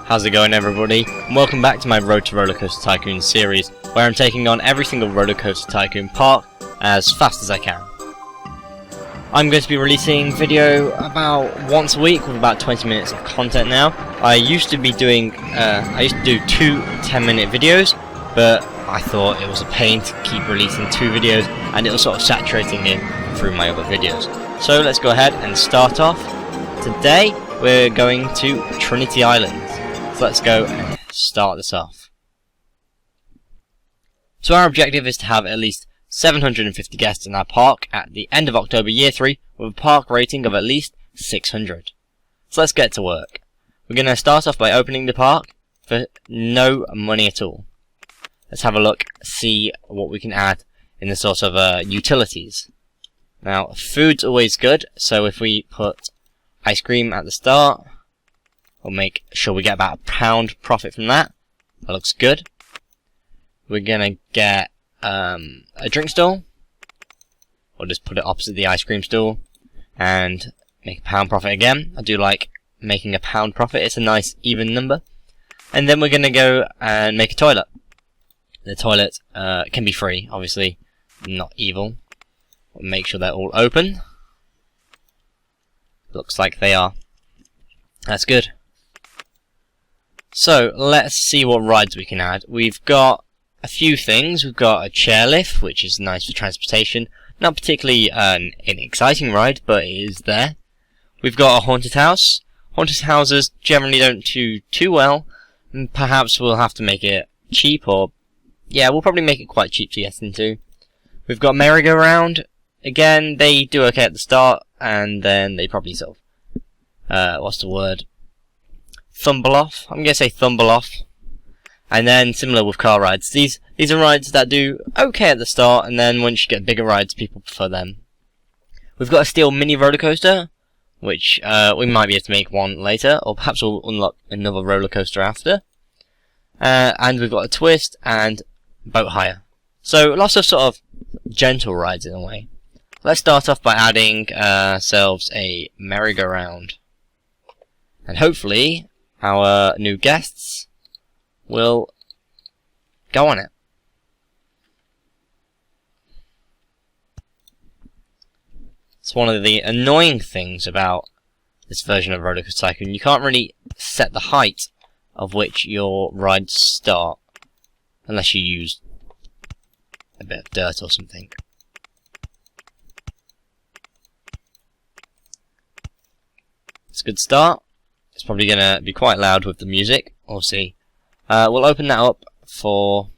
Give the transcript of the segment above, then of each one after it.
How's it going, everybody? And welcome back to my Road to RollerCoaster Tycoon series, where I'm taking on every single RollerCoaster Tycoon park as fast as I can. I'm going to be releasing video about once a week with about 20 minutes of content now. I used to do 2 10-minute videos, but I thought it was a pain to keep releasing 2 videos and it was sort of saturating in through my other videos. So let's go ahead and start off. Today we're going to Trinity Island. So let's go and start this off. So our objective is to have at least 750 guests in our park at the end of October Year 3 with a park rating of at least 600. So let's get to work. We're going to start off by opening the park for no money at all. Let's have a look, see what we can add in the sort of utilities. Now, food's always good, so if we put ice cream at the start, we'll make sure we get about £1 profit from that. That looks good. We're gonna get a drink stall. We'll just put it opposite the ice cream stall and make £1 profit again. I do like making £1 profit. It's a nice even number. And then we're gonna go and make a toilet. The toilet can be free, obviously, not evil. We'll make sure they're all open. Looks like they are. That's good. So, let's see what rides we can add. We've got a few things. We've got a chairlift, which is nice for transportation. Not particularly an exciting ride, but it is there. We've got a haunted house. Haunted houses generally don't do too well, and perhaps we'll have to make it cheap, or yeah, we'll probably make it quite cheap to get into. We've got merry-go-round. Again, they do okay at the start, and then they probably sort of, what's the word? Thumble off. I'm gonna say thumble off. And then similar with car rides. These are rides that do okay at the start, and then once you get bigger rides, people prefer them. We've got a steel mini roller coaster, which we might be able to make one later, or perhaps we'll unlock another roller coaster after. And we've got a twist and boat hire. So lots of sort of gentle rides in a way. Let's start off by adding ourselves a merry-go-round, and hopefully our new guests will go on it. It's one of the annoying things about this version of RollerCoaster Tycoon. You can't really set the height of which your rides start unless you use a bit of dirt or something. It's a good start. It's probably going to be quite loud with the music. We'll see. We'll open that up for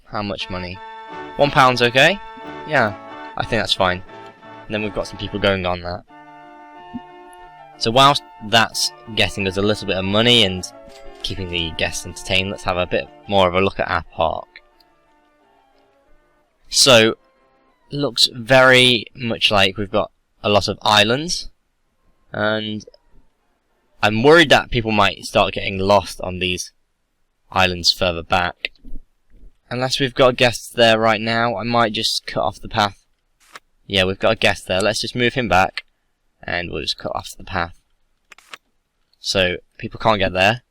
how much money? £1 okay? Yeah, I think that's fine. And then we've got some people going on that. So whilst that's getting us a little bit of money and keeping the guests entertained, let's have a bit more of a look at our park. So, looks very much like we've got a lot of islands, and I'm worried that people might start getting lost on these islands further back. Unless we've got guests there right now, I might just cut off the path. Yeah, we've got a guest there. Let's just move him back, and we'll just cut off the path. So, people can't get there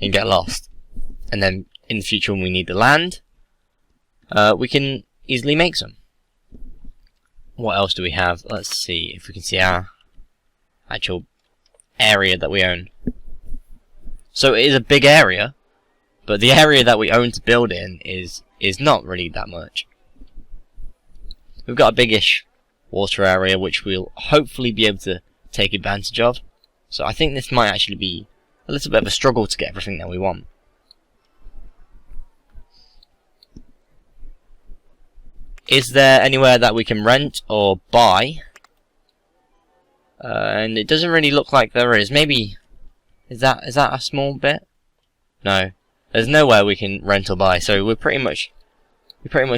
and get lost. And then, in the future when we need the land, we can easily make some. What else do we have? Let's see if we can see our actual area that we own. So it is a big area, but the area that we own to build in is not really that much. We've got a biggish water area which we'll hopefully be able to take advantage of. So I think this might actually be a little bit of a struggle to get everything that we want. Is there anywhere that we can rent or buy? And it doesn't really look like there is. Maybe is that a small bit? No, there's nowhere we can rent or buy. So we pretty much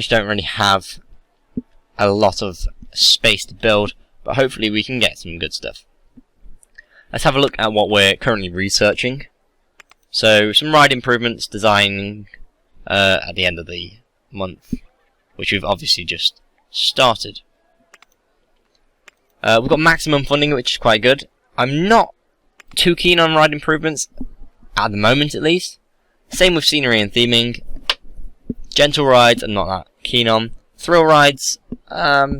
don't really have a lot of space to build. But hopefully we can get some good stuff. Let's have a look at what we're currently researching. So some ride improvements, designing at the end of the month, which we've obviously just started. We've got maximum funding, which is quite good. I'm not too keen on ride improvements. at the moment at least. Same with scenery and theming. Gentle rides I'm not that keen on. Thrill rides,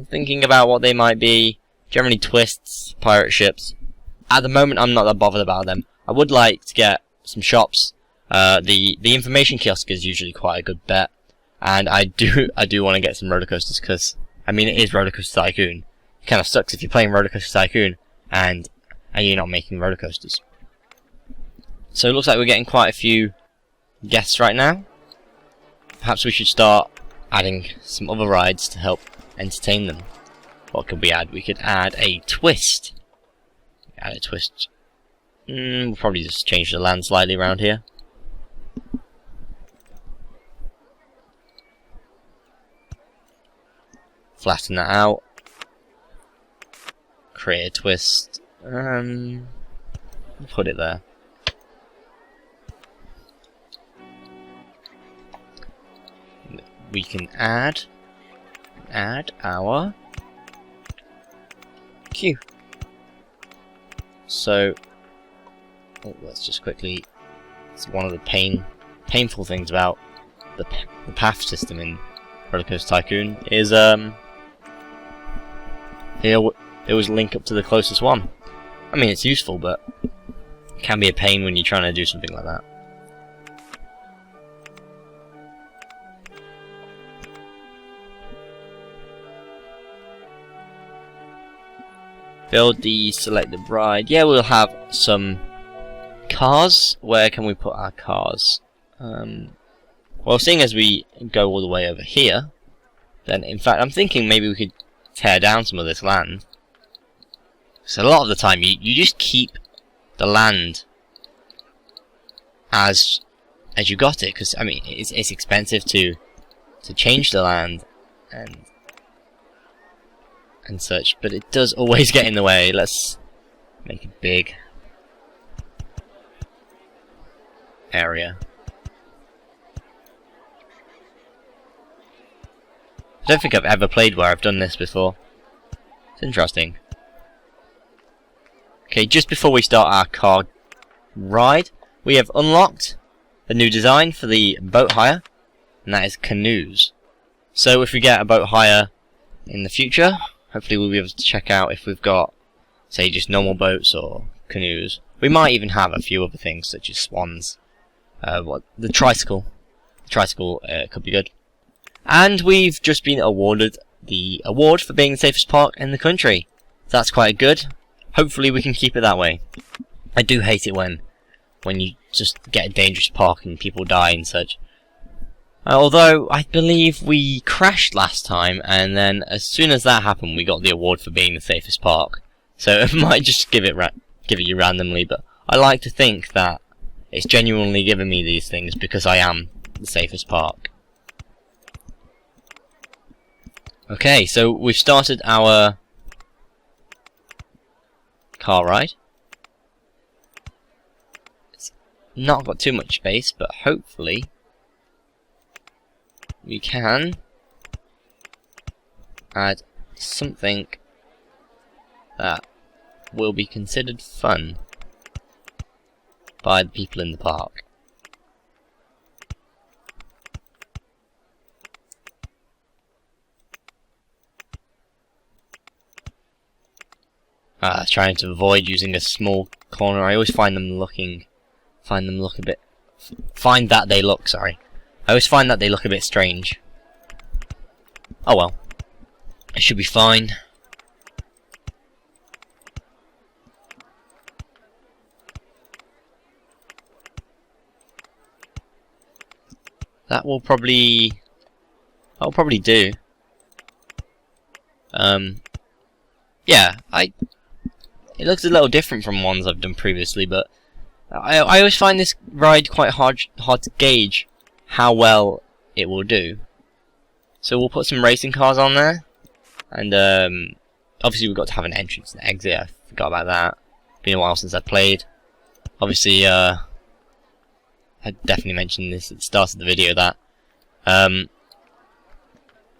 thinking about what they might be. Generally twists, pirate ships. At the moment I'm not that bothered about them. I would like to get some shops. The information kiosk is usually quite a good bet. And I do want to get some roller coasters because, I mean, it is RollerCoaster Tycoon. It kind of sucks if you're playing RollerCoaster Tycoon and you're not making roller coasters. So it looks like we're getting quite a few guests right now. Perhaps we should start adding some other rides to help entertain them. What could we add? We could add a twist. Add a twist. We'll probably just change the land slightly around here. Flatten that out. Create a twist. Put it there. We can add our queue. So, let's just quickly. It's one of the painful things about the path system in RollerCoaster Tycoon is it always link up to the closest one. I mean, it's useful, but it can be a pain when you're trying to do something like that. Build the selected ride. Yeah, we'll have some cars. Where can we put our cars? Well, seeing as we go all the way over here, then in fact I'm thinking maybe we could tear down some of this land. So a lot of the time you just keep the land as you got it, because I mean it's expensive to change the land and such, but it does always get in the way. Let's make a big area. I don't think I've ever played where I've done this before. It's interesting. Okay, just before we start our car ride, we have unlocked the new design for the boat hire, and that is canoes. So if we get a boat hire in the future, hopefully we'll be able to check out if we've got, say, just normal boats or canoes. We might even have a few other things such as swans. The tricycle. The tricycle could be good. And we've just been awarded the award for being the safest park in the country. That's quite good. Hopefully we can keep it that way. I do hate it when you just get a dangerous park and people die and such. Although I believe we crashed last time, and then as soon as that happened, we got the award for being the safest park. So I might just give it you randomly, but I like to think that it's genuinely giving me these things because I am the safest park. Okay, so we've started our car ride. It's not got too much space, but hopefully we can add something that will be considered fun by the people in the park. Trying to avoid using a small corner. I always find that they look a bit strange. Oh well. It should be fine. That'll probably do. Yeah, it looks a little different from ones I've done previously, but I always find this ride quite hard to gauge how well it will do. So we'll put some racing cars on there, and obviously we've got to have an entrance and exit. I forgot about that. Been a while since I've played. Obviously, I definitely mentioned this at the start of the video that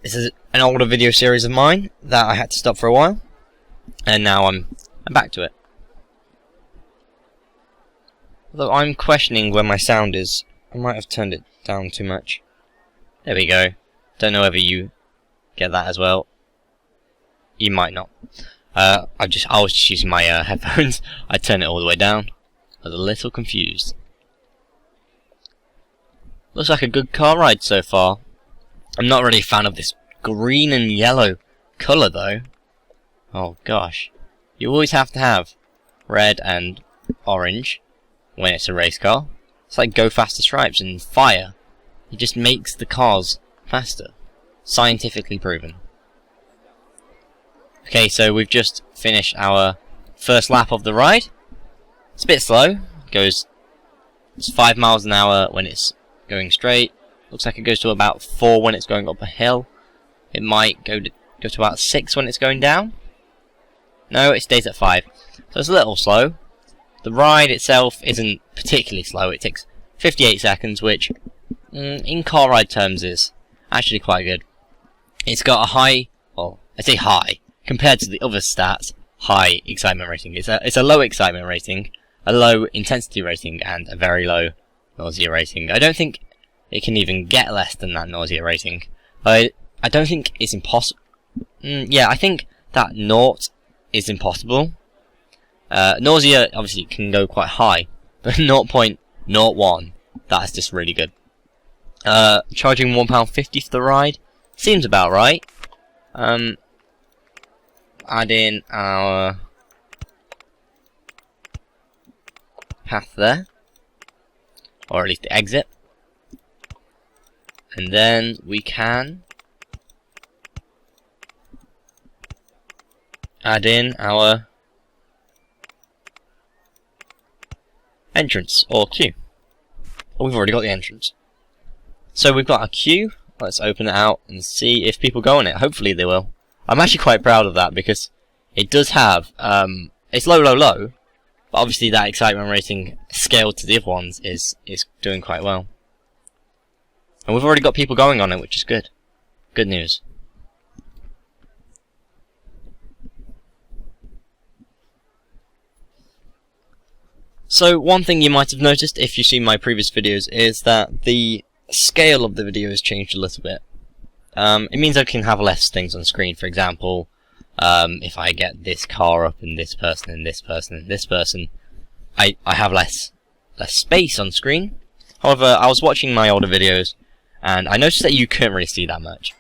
this is an older video series of mine that I had to stop for a while, and now I'm back to it. Although I'm questioning where my sound is. I might have turned it down too much. There we go. Don't know whether you get that as well. You might not. I was just using my headphones. I turned it all the way down. I was a little confused. Looks like a good car ride so far. I'm not really a fan of this green and yellow colour though. Oh gosh. You always have to have red and orange when it's a race car. It's like Go Faster stripes and fire. It just makes the cars faster. Scientifically proven. Okay, so we've just finished our first lap of the ride. It's a bit slow. It's 5 miles an hour when it's going straight. Looks like it goes to about 4 when it's going up a hill. It might go to about 6 when it's going down. No, it stays at 5. So it's a little slow. The ride itself isn't particularly slow. It takes 58 seconds, which in car ride terms is actually quite good. It's got a high, well, I say high, compared to the other stats, high excitement rating. It's a low excitement rating, a low intensity rating, and a very low nausea rating. I don't think it can even get less than that nausea rating. I don't think it's impossible. Yeah, I think that naught is impossible. Nausea obviously can go quite high, but 0.01, that's just really good. Charging £1.50 for the ride seems about right. Add in our path there, or at least the exit, and then we can add in our entrance or queue. Oh, we've already got the entrance. So we've got a queue. Let's open it out and see if people go on it. Hopefully they will. I'm actually quite proud of that because it does have it's low, but obviously that excitement rating scaled to the other ones is doing quite well. And we've already got people going on it, which is good. Good news. So one thing you might have noticed if you've seen my previous videos is that the scale of the video has changed a little bit. It means I can have less things on screen. For example, if I get this car up and this person and this person and this person, I have less space on screen. However, I was watching my older videos and I noticed that you couldn't really see that much.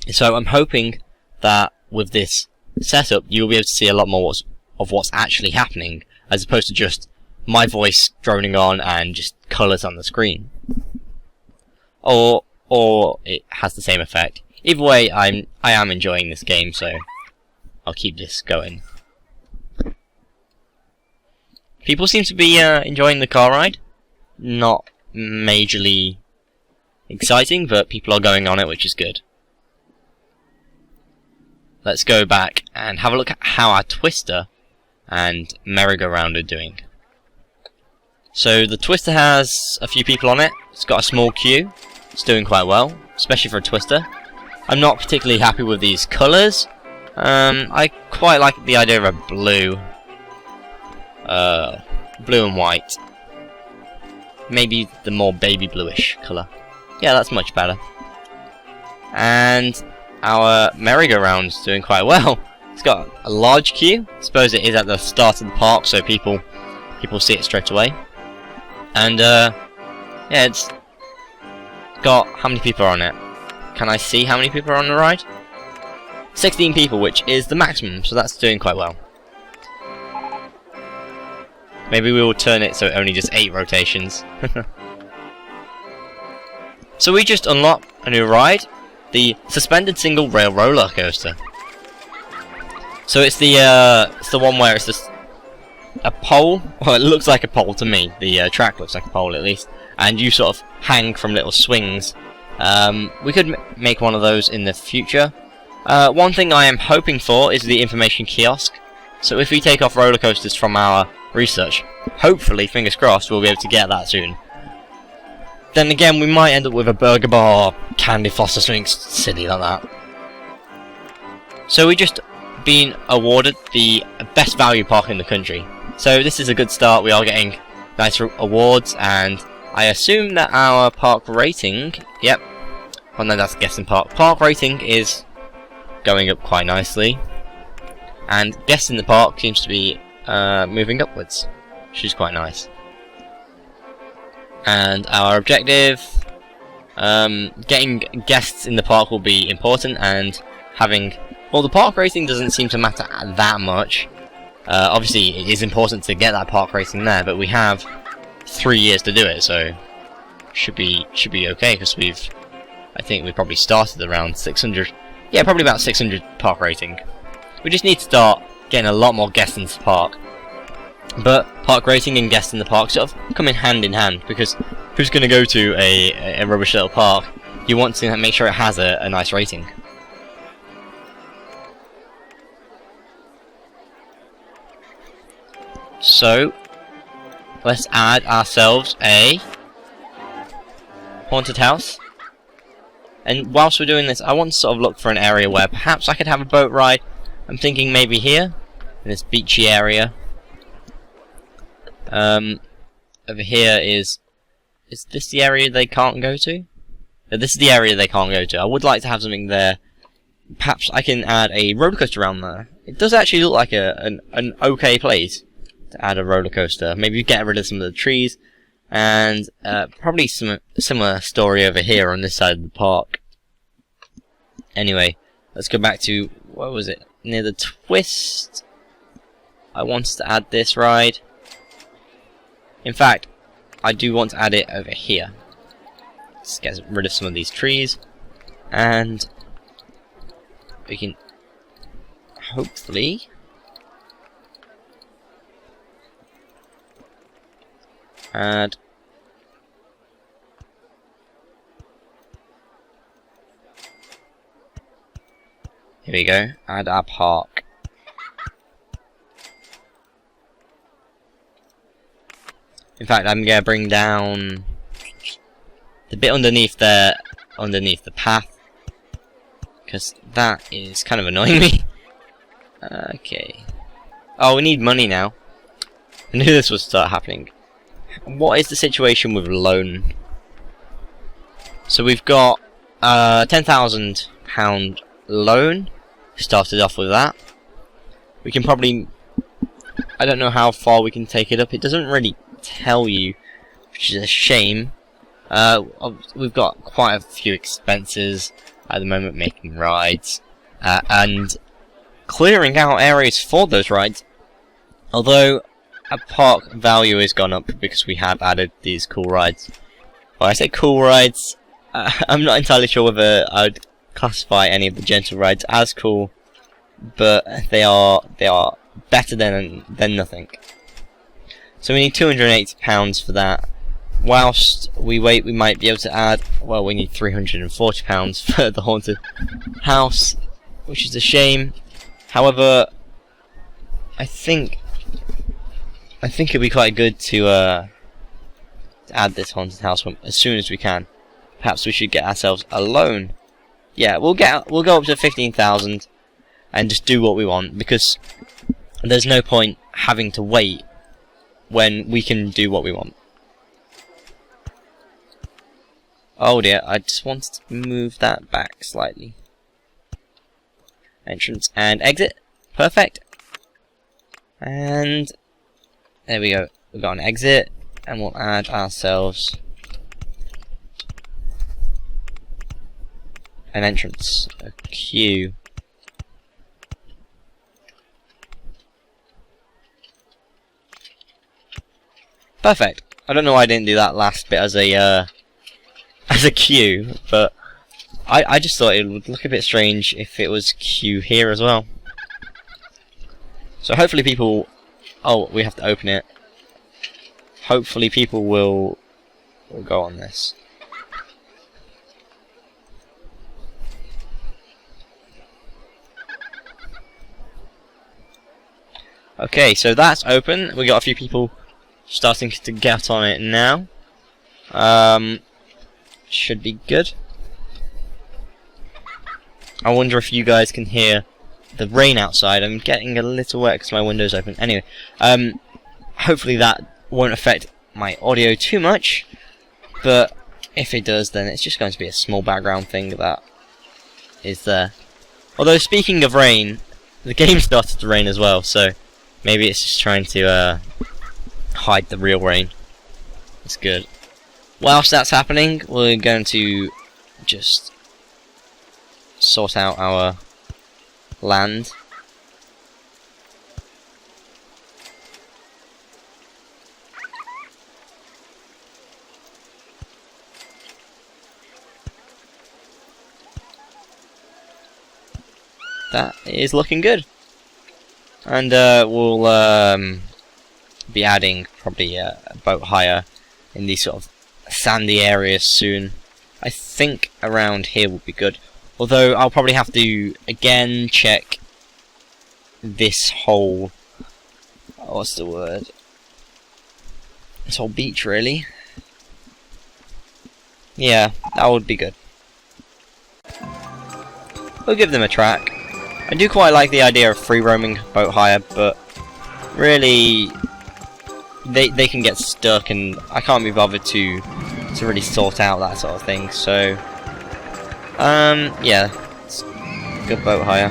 So I'm hoping that with this setup you'll be able to see a lot more of what's actually happening, as opposed to just my voice droning on and just colours on the screen. Or it has the same effect. Either way, I am enjoying this game, so I'll keep this going. People seem to be enjoying the car ride. Not majorly exciting, but people are going on it, which is good. Let's go back and have a look at how our Twister and merry-go-round are doing. So the Twister has a few people on it. It's got a small queue. It's doing quite well, especially for a Twister. I'm not particularly happy with these colours. I quite like the idea of a blue and white. Maybe the more baby bluish colour. Yeah, that's much better. And our merry-go-round's doing quite well. It's got a large queue. I suppose it is at the start of the park, so people see it straight away. And yeah, it's got, how many people are on it? Can I see how many people are on the ride? 16 people, which is the maximum, so that's doing quite well. Maybe we will turn it so it only just 8 rotations. So we just unlocked a new ride, the suspended single rail roller coaster. So it's the one where it's just a pole. Well, it looks like a pole to me. The track looks like a pole at least, and you sort of hang from little swings. We could make one of those in the future. One thing I am hoping for is the information kiosk. So if we take off roller coasters from our research, hopefully, fingers crossed, we'll be able to get that soon. Then again, we might end up with a burger bar, candy floss, or something silly like that. So we just been awarded the best value park in the country. So this is a good start. We are getting nice awards, and I assume that our park rating, yep, oh no, that's guest in park rating is going up quite nicely, and guest in the park seems to be moving upwards, which is quite nice. And our objective, getting guests in the park will be important, and having, well, the park rating doesn't seem to matter that much. Obviously it is important to get that park rating there, but we have 3 years to do it, so should be okay, because I think we probably started around 600, yeah, probably about 600 park rating. We just need to start getting a lot more guests into the park. But park rating and guests in the park sort of come in hand, because who's going to go to a rubbish little park? You want to make sure it has a nice rating. So let's add ourselves a haunted house. And whilst we're doing this, I want to sort of look for an area where perhaps I could have a boat ride. I'm thinking maybe here, in this beachy area. Over here is this the area they can't go to? No, this is the area they can't go to. I would like to have something there. Perhaps I can add a roller coaster around there. It does actually look like an okay place to add a roller coaster. Maybe get rid of some of the trees, and probably some similar story over here on this side of the park. Anyway, let's go back to, what was it? Near the twist. I wanted to add this ride. In fact, I do want to add it over here. Let's get rid of some of these trees, and we can hopefully add here we go, add our park. In fact, I'm gonna bring down the bit underneath there, underneath the path, because that is kind of annoying me. Okay. Oh, we need money now. I knew this would start happening. What is the situation with loan? So we've got £10,000 loan. Started off with that. We can probably, I don't know how far we can take it up. It doesn't really tell you, which is a shame. We've got quite a few expenses at the moment, making rides and clearing out areas for those rides. Although our park value has gone up because we have added these cool rides. Well, I say cool rides, I'm not entirely sure whether I'd classify any of the gentle rides as cool, but they are better than nothing. So we need £280 for that. Whilst we wait, we might be able to add, well, we need £340 for the haunted house, which is a shame. However, I think it'd be quite good to add this haunted house as soon as we can. Perhaps we should get ourselves a loan. Yeah, we'll go up to 15,000 and just do what we want, because there's no point having to wait when we can do what we want. Oh dear, I just wanted to move that back slightly. Entrance and exit. Perfect. And there we go. We've got an exit, and we'll add ourselves an entrance, a queue. Perfect. I don't know why I didn't do that last bit as a queue, but I just thought it would look a bit strange if it was queue here as well. So hopefully people, oh, we have to open it. Hopefully people will go on this. Okay, so that's open. We got a few people starting to get on it now. Should be good. I wonder if you guys can hear the rain outside. I'm getting a little wet because my window's open. Anyway, hopefully that won't affect my audio too much, but if it does, then it's just going to be a small background thing that is there. Although, speaking of rain, the game started to rain as well, so maybe it's just trying to hide the real rain. That's good. Whilst that's happening, we're going to just sort out our land. That is looking good. And we'll be adding probably a boat hire in these sort of sandy areas soon. I think around here will be good. Although I'll probably have to again check this whole, what's the word? This whole beach, really. Yeah, that would be good. We'll give them a track. I do quite like the idea of free roaming boat hire, but really they can get stuck, and I can't be bothered to really sort out that sort of thing. So yeah, it's good boat hire.